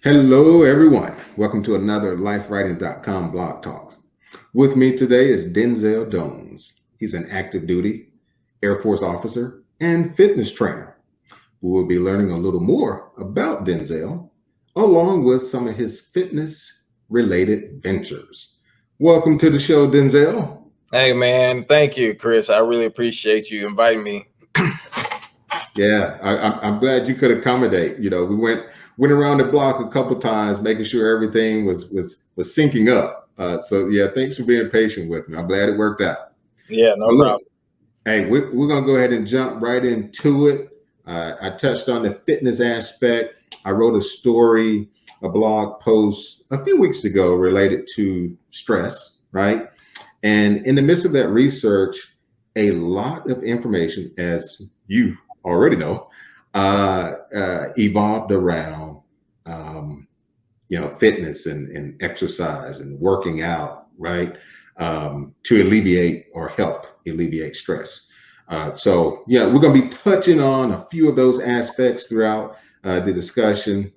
Hello, everyone. Welcome to another LifeWriting.com blog talk. With me today is Denzel Jones. He's an active duty Air Force officer and fitness trainer. We will be learning a little more about Denzel, along with some of his fitness related ventures. Welcome to the show, Denzel. Hey man, thank you, Chris. I really appreciate you inviting me. Yeah, I'm glad you could accommodate. We went around the block a couple times, making sure everything was syncing up. So yeah, thanks for being patient with me. I'm glad it worked out. Yeah, So no look, problem. hey, we're gonna go ahead and jump right into it. I touched on the fitness aspect. I wrote a story, a blog post a few weeks ago related to stress, right? And in the midst of that research, a lot of information, as you already know, evolved around, fitness and exercise and working out, right? To alleviate or help alleviate stress. So, yeah, we're going to be touching on a few of those aspects throughout the discussion.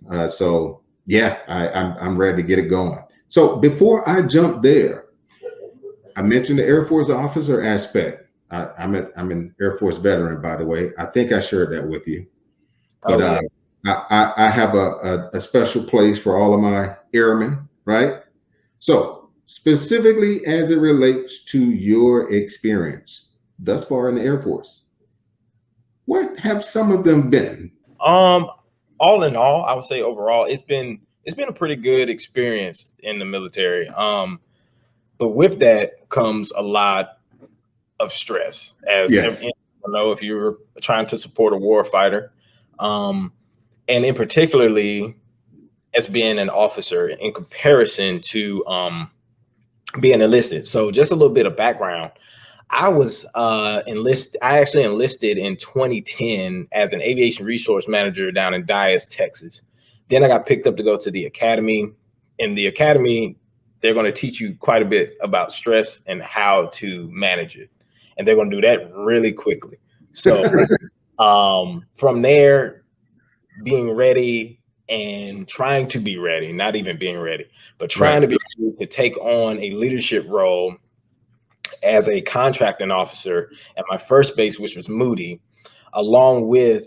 Yeah, I'm ready to get it going. So, before I jump there, I mentioned the Air Force officer aspect. I'm an Air Force veteran, by the way. I think I shared that with you. But Oh yeah. I have a special place for all of my airmen, right? So, specifically as it relates to your experience thus far in the Air Force, what have some of them been? Um, all in all, I would say overall, it's been a pretty good experience in the military. But with that comes a lot of stress, as Yes. every, know if you're trying to support a war fighter, and in particularly as being an officer in comparison to being enlisted. So just a little bit of background. I was enlisted. I actually enlisted in 2010 as an aviation resource manager down in Dallas, Texas. Then I got picked up to go to the academy. In the academy, they're going to teach you quite a bit about stress and how to manage it, and they're going to do that really quickly. So from there, being ready and trying to be ready, not even being ready, but trying Right. to be ready to take on a leadership role as a contracting officer at my first base, which was Moody, along with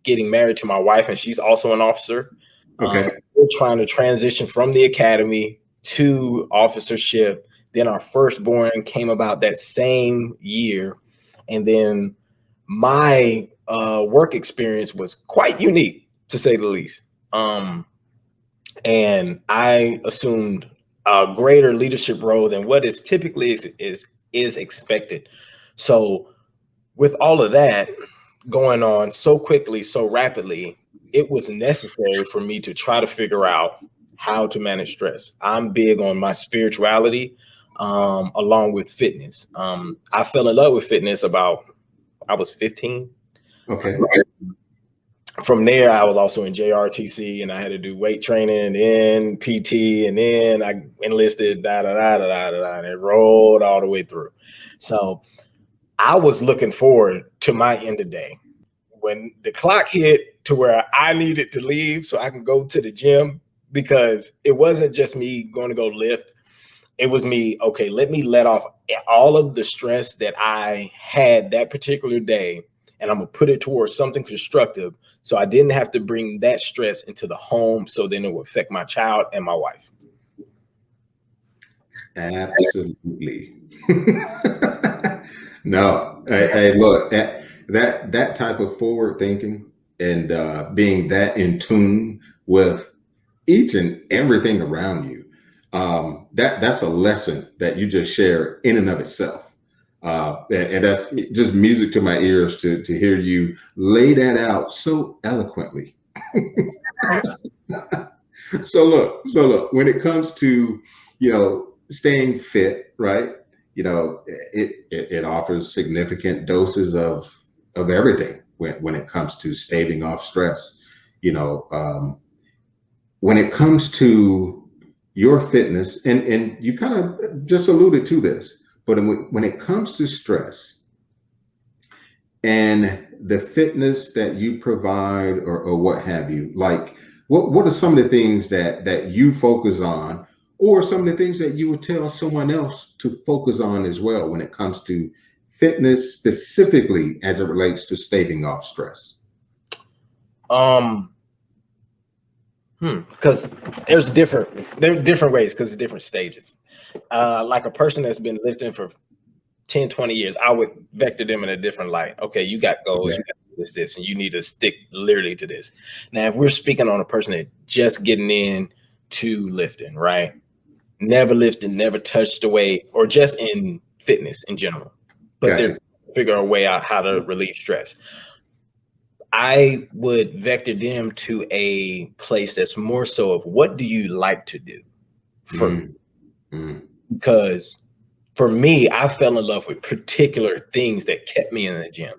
getting married to my wife, and she's also an officer. Okay. We're trying to transition from the academy to officership. Then our firstborn came about that same year. And then my work experience was quite unique, to say the least. And I assumed a greater leadership role than what is typically is expected. So with all of that going on so quickly, so rapidly, it was necessary for me to try to figure out how to manage stress. I'm big on my spirituality, along with fitness. I fell in love with fitness I was 15. Okay. From there, I was also in JRTC, and I had to do weight training, and then PT, and then I enlisted, and it rolled all the way through. So I was looking forward to my end of day. When the clock hit to where I needed to leave so I can go to the gym, because it wasn't just me going to go lift. It was me, okay, let me let off all of the stress that I had that particular day, and I'm gonna put it towards something constructive, so I didn't have to bring that stress into the home, so then it would affect my child and my wife. Absolutely. No, hey, look, that type of forward thinking and being that in tune with each and everything around you, that's a lesson that you just share in and of itself. And that's just music to my ears to hear you lay that out so eloquently. So look, when it comes to staying fit, right? It offers significant doses of everything when it comes to staving off stress. When it comes to your fitness, and you kind of just alluded to this, but when it comes to stress and the fitness that you provide or what have you, like What are some of the things that you focus on, or some of the things that you would tell someone else to focus on as well when it comes to fitness, specifically as it relates to staving off stress? Um, because there are different ways because it's different stages. Like a person that's been lifting for 10, 20 years, I would vector them in a different light. Okay, you got goals, Okay. you got this, and you need to stick literally to this. Now, if we're speaking on a person that just getting in to lifting, right? Never lifted, never touched a weight, or just in fitness in general, but they're Gotcha. figure a way out how to relieve stress. I would vector them to a place that's more so of what do you like to do for, Mm, mm, because for me, I fell in love with particular things that kept me in the gym.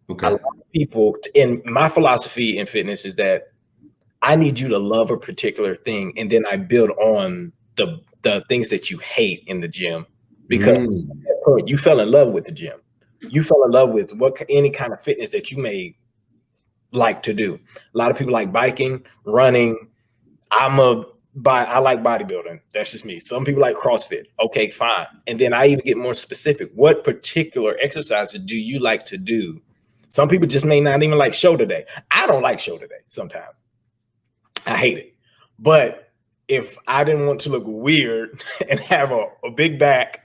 A lot okay. of people, in my philosophy in fitness is that I need you to love a particular thing, and then I build on the things that you hate in the gym, because at Mm, that point you fell in love with the gym. You fell in love with any kind of fitness that you may like to do. A lot of people like biking, running. I like bodybuilding. That's just me. Some people like CrossFit. Okay, fine. And then I even get more specific. What particular exercises do you like to do? Some people just may not even like shoulder day. I don't like shoulder day sometimes. I hate it. But if I didn't want to look weird and have a big back,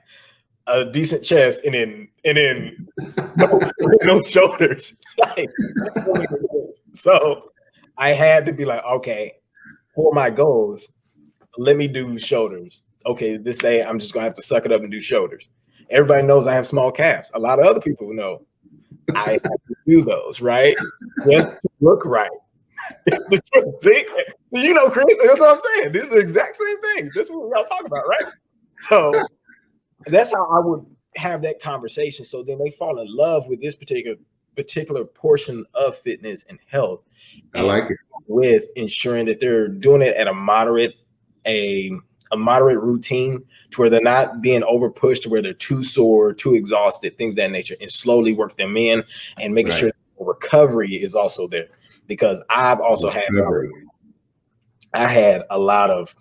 a decent chest, and then no, no shoulders, like, so I had to be like, okay, for my goals, let me do shoulders. Okay, this day I'm just gonna have to suck it up and do shoulders. Everybody knows I have small calves. A lot of other people know I have to do those, right? Just to look right. See, so you know, Chris, that's what I'm saying. These are the exact same things. This is what we're all talking about, right? So that's how I would have that conversation. So then they fall in love with this particular portion of fitness and health, I and like it. with ensuring that they're doing it at a a moderate routine to where they're not being over pushed to where they're too sore, too exhausted, things of that nature, and slowly work them in and making Right. sure recovery is also there. Because Recovery. I had a lot of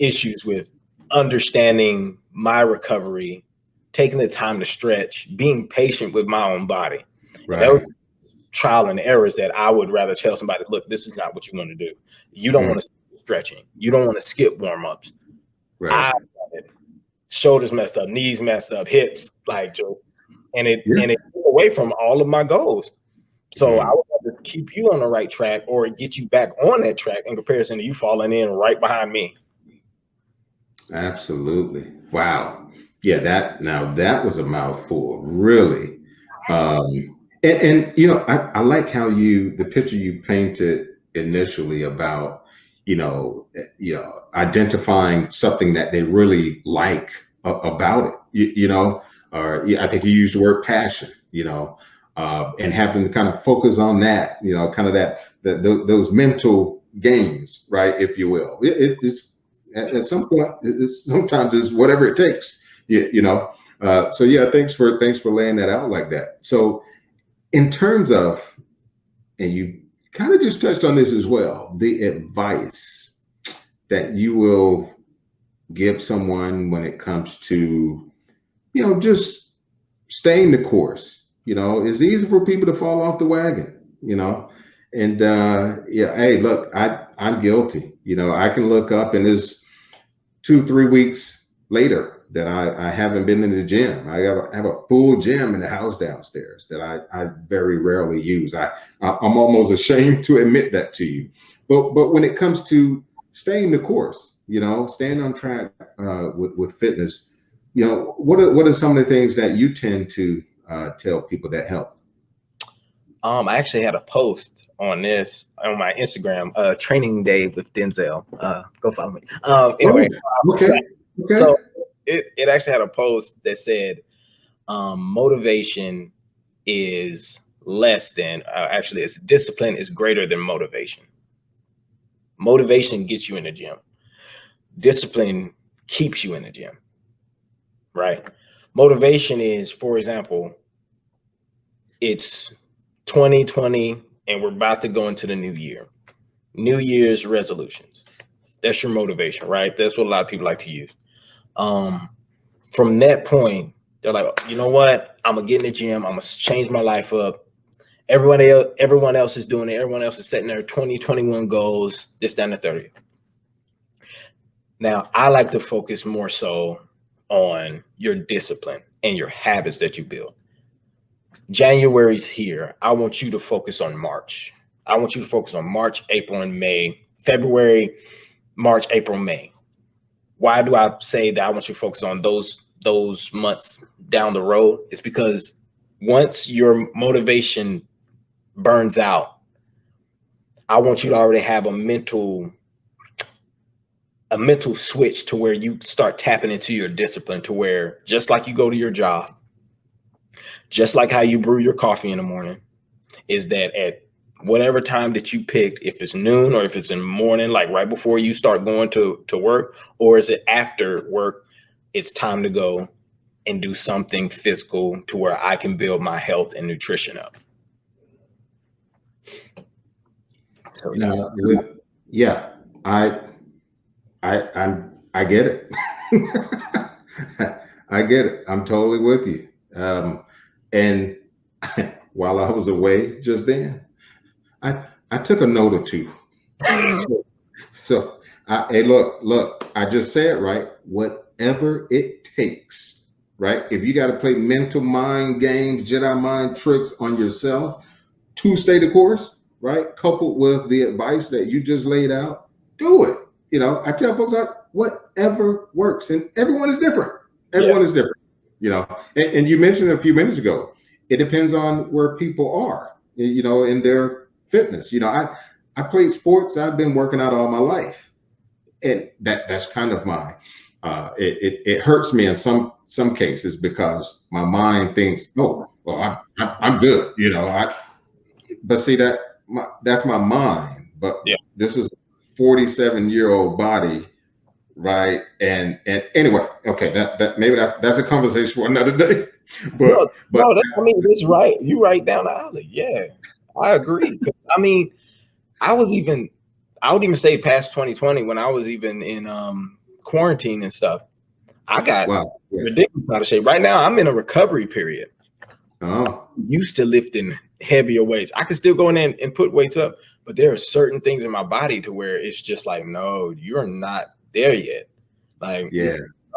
issues with understanding my recovery, taking the time to stretch, being patient with my own body. And that was Right. trial and errors that I would rather tell somebody, look, this is not what you want to do. You don't Mm, want to stretching. You don't want to skip warm-ups. right. I shoulders messed up, knees messed up, hips, and Yeah. it took away from all of my goals. So I Mm, would rather keep you on the right track or get you back on that track in comparison to you falling in right behind me. absolutely. Wow. Yeah, that was a mouthful, really. And I like how the picture you painted initially about, identifying something that they really like about it, or yeah, I think you used the word passion, and having to kind of focus on that, kind of those mental games, right, if you will. It's at some point, sometimes it's whatever it takes, so yeah, thanks for laying that out like that. So in terms of, and you kind of just touched on this as well, the advice that you will give someone when it comes to, just staying the course. It's easy for people to fall off the wagon, and yeah, hey, look, I'm guilty. I can look up and there's 2, 3 weeks later that I haven't been in the gym. I have a full gym in the house downstairs that I very rarely use. I'm almost ashamed to admit that to you. But when it comes to staying the course, staying on track with fitness, what are some of the things that you tend to tell people that help? I actually had a post on this on my Instagram, training day with Denzel. Go follow me. Oh, Anyway, okay, so okay, it actually had a post that said motivation is less than actually it's discipline is greater than motivation. Motivation gets you in the gym. Discipline keeps you in the gym, right? Motivation is, for example, it's 2020 and we're about to go into the new year. New Year's resolutions. That's your motivation, right? That's what a lot of people like to use. From that point, they're like, you know what? I'm gonna get in the gym. I'm gonna change my life up. Everyone else is doing it. Everyone else is setting their 2021 goals, this, that, and the 30. Now, I like to focus more so on your discipline and your habits that you build. January's here. I want you to focus on March. I want you to focus on March, April, and May. February, March, April, May. Why do I say that I want you to focus on those months down the road? It's because once your motivation burns out, I want you to already have a mental switch to where you start tapping into your discipline, to where just like you go to your job, just like how you brew your coffee in the morning, is that at whatever time that you picked, if it's noon or if it's in the morning, like right before you start going to work, or is it after work, it's time to go and do something physical to where I can build my health and nutrition up. So, yeah, I get it. I get it. I'm totally with you. And while I was away just then, I took a note or two. So hey, look, I just said, right, whatever it takes, right? If you got to play mental mind games, Jedi mind tricks on yourself to stay the course, right? Coupled with the advice that you just laid out, do it. You know, I tell folks out, whatever works, and everyone is different. Everyone is different, you know. And you mentioned a few minutes ago, it depends on where people are, you know, in their fitness. You know, I played sports. I've been working out all my life, and that's kind of my. It hurts me in some cases because my mind thinks, oh, well, I'm good, you know. But see that's my mind. But this is a 47-year-old body, right? And anyway, okay, that maybe that's a conversation for another day. But I mean, it's right. You right down the alley. Yeah, I agree. I mean, I would even say past 2020 when I was even in quarantine and stuff. I got ridiculous out of shape. Right now, I'm in a recovery period. Oh. Used to lifting heavier weights. I can still go in there and put weights up, but there are certain things in my body to where it's just like, no, you're not there yet. Like,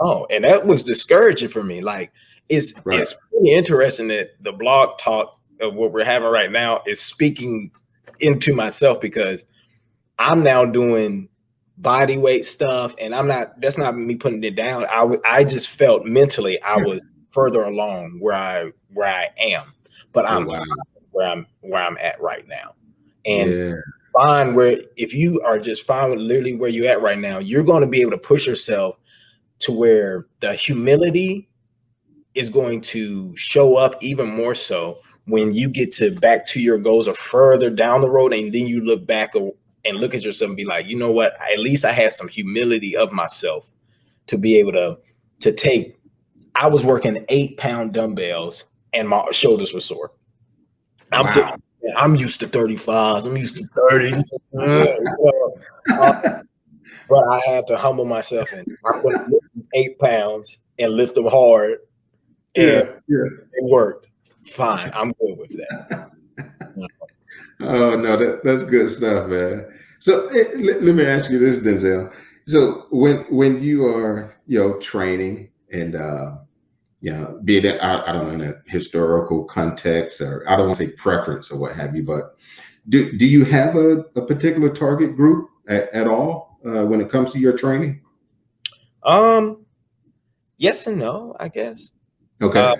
oh, and that was discouraging for me. Like, it's really interesting that the blog talk of what we're having right now is speaking into myself, because I'm now doing body weight stuff, and that's not me putting it down. I just felt mentally I was further along where I am, but I'm fine where I'm at right now. And fine where, if you are just fine with literally where you're at right now, you're going to be able to push yourself to where the humility is going to show up even more so when you get back to your goals or further down the road, and then you look back and look at yourself and be like, you know what, at least I had some humility of myself to be able to take. I was working 8-pound dumbbells and my shoulders were sore. I'm used to 35s. I'm used to 30s. But I had to humble myself, and I'm going to lift 8 pounds and lift them hard. And it worked. Fine. I'm good with that. Oh, no, that's good stuff, man. So let me ask you this, Denzel. So when you are, you know, training and, be it, I don't know, in a historical context, or I don't want to say preference or what have you, but do you have a particular target group at all when it comes to your training? Yes and no, I guess. Okay.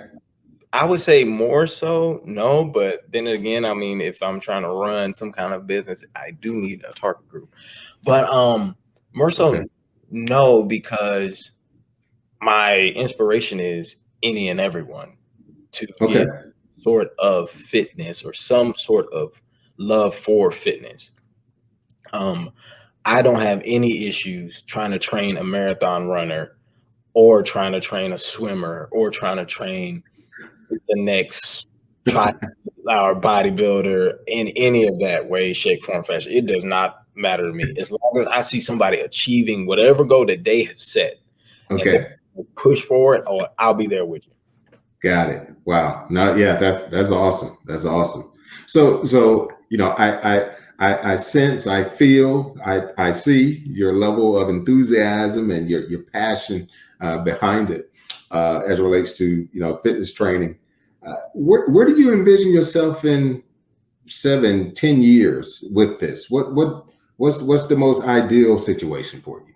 I would say more so no, but then again, I mean, if I'm trying to run some kind of business, I do need a target group. But more so no, because my inspiration is any and everyone to get sort of fitness or some sort of love for fitness. I don't have any issues trying to train a marathon runner, or trying to train a swimmer, or trying to train the next bodybuilder in any of that way, shape, form, fashion. It does not matter to me. As long as I see somebody achieving whatever goal that they have set and Okay. they push forward, or I'll be there with you. Got it. Wow. No, yeah, that's awesome. That's awesome. So I sense, I feel, I see your level of enthusiasm and your passion behind it as it relates to fitness training. Where do you envision yourself in 7, 10 years with this? What's the most ideal situation for you?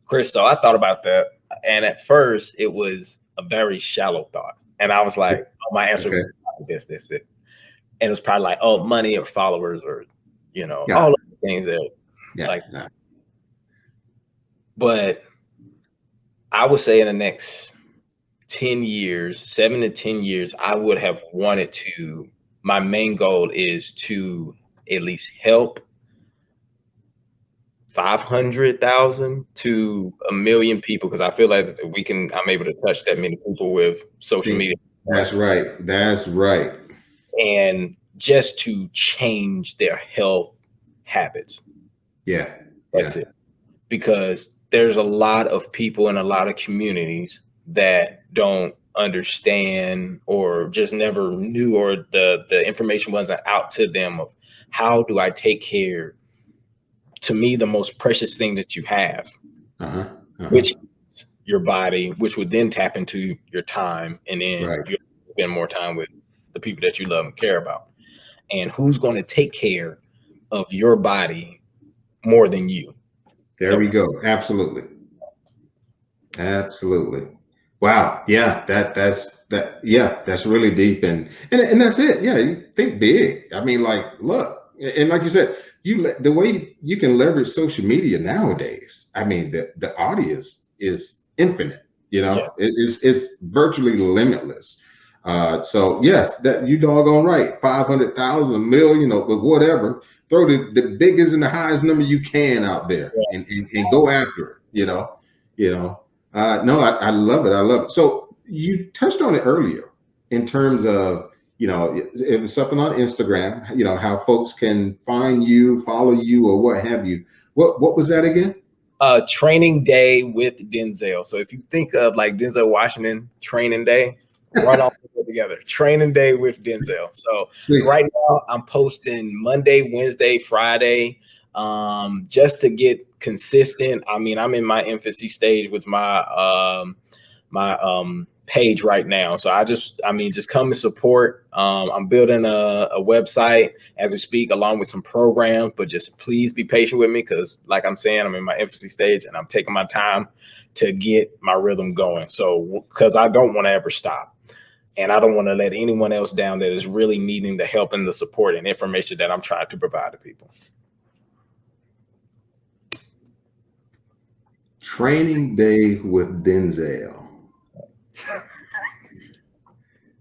Chris, so I thought about that, and at first it was a very shallow thought, and I was like, "Oh, my answer Okay. was this," and it was probably like, "Oh, money or followers or Yeah. all of the things that Yeah. like." Yeah. But I would say in the next 10 years, 7 to 10 years, I would have wanted to. My main goal is to at least help 500,000 to 1 million people, because I feel like I'm able to touch that many people with social See, media. that's right. That's right. And just to change their health habits. Yeah. That's Yeah. it. Because there's a lot of people in a lot of communities that don't understand or just never knew, or the information wasn't out to them of how do I take care, to me, the most precious thing that you have, Uh-huh. Uh-huh. which is your body, which would then tap into your time, and then Right. you spend more time with the people that you love and care about. And who's going to take care of your body more than you? There No we one. go. Absolutely. Absolutely. Wow. Yeah, that's really deep, and that's it. Yeah, you think big. I mean, like, look, and like you said, the way you can leverage social media nowadays. I mean, the audience is infinite. Yeah. It's virtually limitless. So yes, that you doggone right. 500,000 million, but whatever. Throw the biggest and the highest number you can out there, and go after it. You know. No, I love it. I love it. So you touched on it earlier in terms of, it was something on Instagram, how folks can find you, follow you, or what have you. What was that again? Training Day with Denzel. So if you think of like Denzel Washington Training Day, run all together. Training Day with Denzel. So See, right now I'm posting Monday, Wednesday, Friday, just to get consistent. I mean, I'm in my infancy stage with my page right now. So just come and support. I'm building a website as we speak, along with some programs, but just please be patient with me, because like I'm saying, I'm in my infancy stage and I'm taking my time to get my rhythm going. So, because I don't want to ever stop. And I don't want to let anyone else down that is really needing the help and the support and information that I'm trying to provide to people. Training Day with Denzel.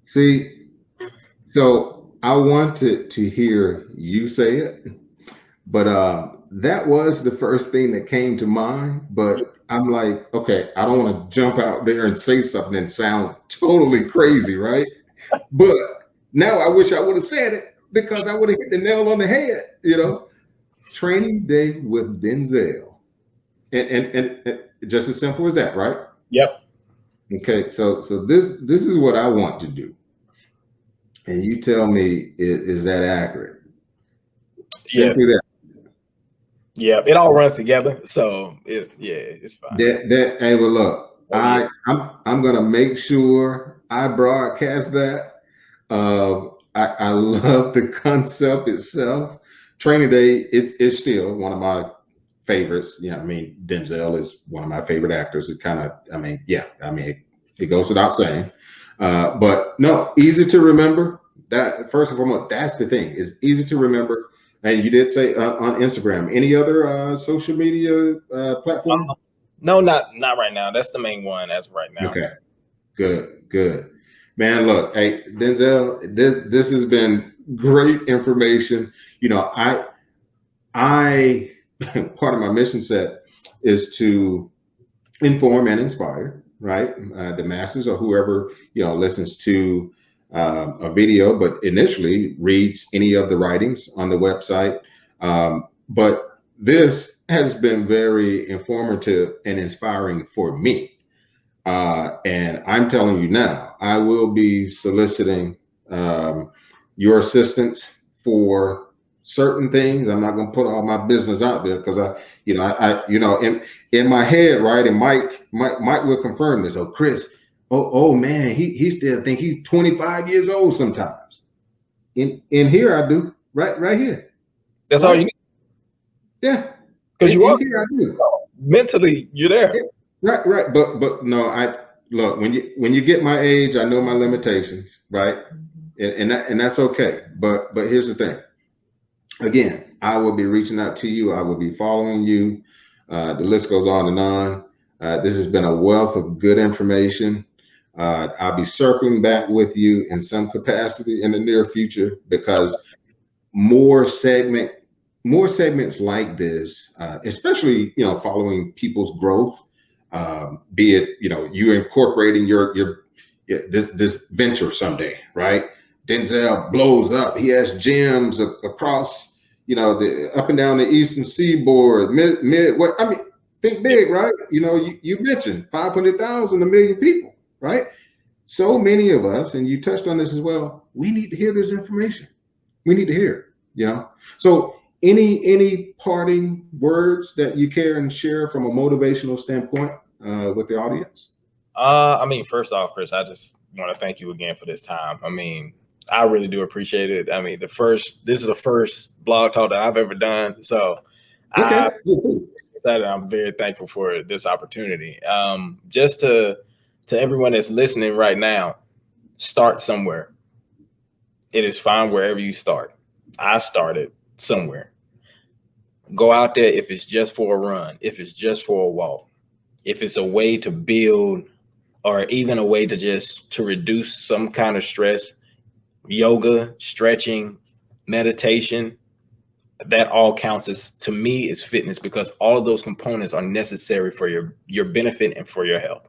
See, so I wanted to hear you say it, but that was the first thing that came to mind. But I'm like, okay, I don't want to jump out there and say something and sound totally crazy, right? But now I wish I would have said it, because I would have hit the nail on the head. Training Day with Denzel. And just as simple as that, right? Yep. Okay, so this is what I want to do. And you tell me, is that accurate? Yeah. Simply that. Yeah. It all runs together. So it's fine. Hey, well, look, Oh, yeah. I'm gonna make sure I broadcast that. I love the concept itself. Training Day, it's still one of my favorites. I mean, Denzel is one of my favorite actors. It kind of, it goes without saying. But no, easy to remember. That first and foremost, that's the thing. It's easy to remember. And you did say on Instagram. Any other social media platform? No, not right now. That's the main one as of right now. Okay, good. Man, look, hey, Denzel, this has been great information. I part of my mission set is to inform and inspire, right? The masses, or whoever listens to a video, but initially reads any of the writings on the website. But this has been very informative and inspiring for me. And I'm telling you now, I will be soliciting um, your assistance for certain things. I'm not going to put all my business out there because in my head, right? And Mike will confirm this. Oh, Chris, oh man, he still think he's 25 years old sometimes. In here, I do right here. That's all Right? you need. Yeah. Because you are Here, I do. mentally, you're there. Right. But no, I look when you get my age, I know my limitations, right? And that's okay. But here's the thing. Again, I will be reaching out to you. I will be following you. The list goes on and on. This has been a wealth of good information. I'll be circling back with you in some capacity in the near future because more segment more segments like this, especially following people's growth, be it you incorporating this venture someday, right? Denzel blows up. He has gyms across the up and down the eastern seaboard, mid what I mean, think big, right? You mentioned 500,000, a million people, right? So many of us, and you touched on this as well, we need to hear this information. We need to hear it. So any parting words that you care and share from a motivational standpoint with the audience? I mean, first off, Chris, I just want to thank you again for this time. I mean, I really do appreciate it. I mean, this is the first blog talk that I've ever done. So Okay. I'm excited. I'm very thankful for this opportunity. Just to everyone that's listening right now, start somewhere. It is fine wherever you start. I started somewhere. Go out there if it's just for a run, if it's just for a walk, if it's a way to build or even a way to reduce some kind of stress, yoga, stretching, meditation, that all counts as, to me, is fitness, because all of those components are necessary for your benefit and for your health.